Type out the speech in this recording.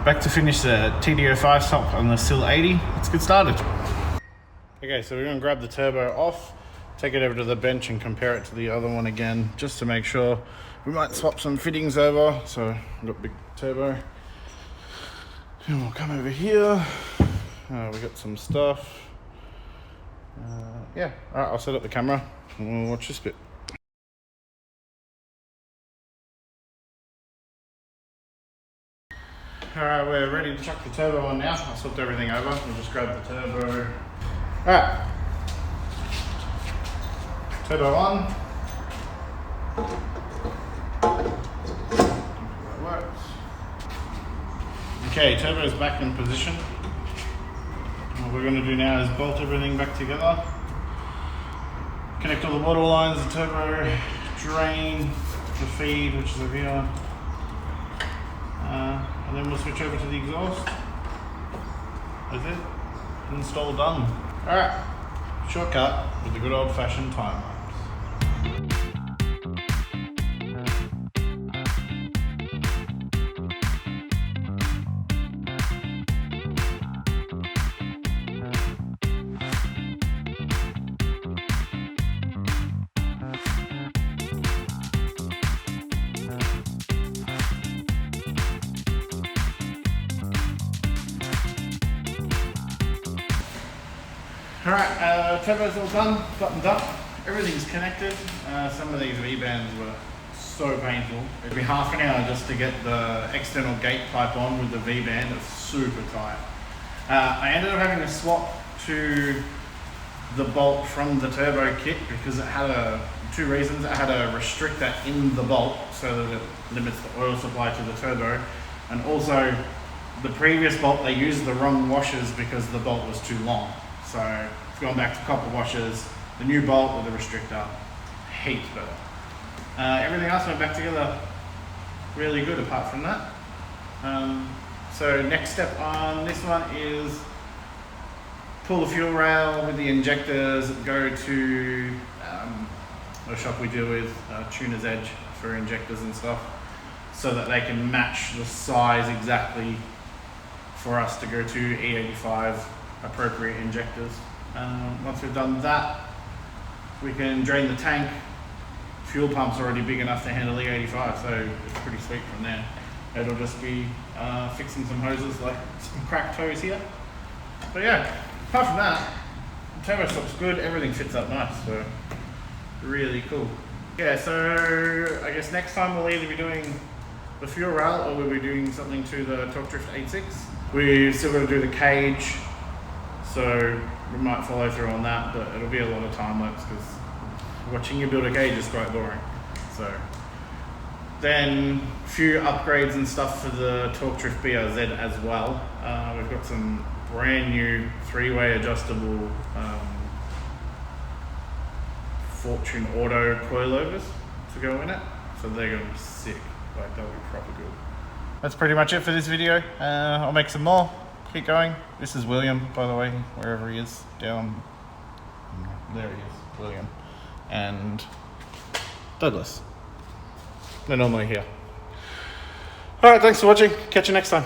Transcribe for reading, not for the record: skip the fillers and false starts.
back to finish the TD05 swap on the Sil80. Let's get started. Okay, so we're going to grab the turbo off, take it over to the bench and compare it to the other one again, just to make sure. We might swap some fittings over. So we've got big turbo. And we'll come over here. We got some stuff. Yeah, all right, I'll set up the camera and we'll watch this bit. Alright, we're ready to chuck the turbo on now. I swapped everything over. We'll just grab the turbo. Alright. Turbo on. That works. Okay, turbo's back in position. What we're going to do now is bolt everything back together. Connect all the water lines, the turbo drain, the feed, which is over here. And then we'll switch over to the exhaust. That's it. Install done. Alright, shortcut with the good old fashioned time lapse. Alright, turbo's all done, buttoned up, everything's connected. Some of these V-bands were so painful. It'd be half an hour just to get the external gate pipe on with the V-band. It's super tight. I ended up having to swap to the bolt from the turbo kit because it had two reasons. It had a restrictor in the bolt so that it limits the oil supply to the turbo, and also the previous bolt they used the wrong washers because the bolt was too long. So it's gone back to copper washers, the new bolt with the restrictor, heaps better. Everything else went back together really good apart from that. So next step on this one is pull the fuel rail with the injectors, go to a shop we deal with, Tuner's Edge for injectors and stuff, so that they can match the size exactly for us to go to E85 appropriate injectors. Once we've done that, we can drain the tank. Fuel pump's already big enough to handle E85, so it's pretty sweet from there. It'll just be fixing some hoses, like some cracked hose here. But yeah, apart from that, the turbo stop's good, everything fits up nice, so really cool. Yeah, so I guess next time we'll either be doing the fuel rail or we'll be doing something to the Torque Drift 86. We're still going to do the cage, so we might follow through on that, but it'll be a lot of time lapse because watching you build a cage is quite boring. So then a few upgrades and stuff for the Torque Drift BRZ as well. We've got some brand new 3-way adjustable Fortune Auto coilovers to go in it, so they're going to be sick. Like, they'll be proper good. That's pretty much it for this video. I'll make some more. Keep going. This is William, by the way, wherever he is, down there he is, William, and Douglas. They're normally here. Alright, thanks for watching. Catch you next time.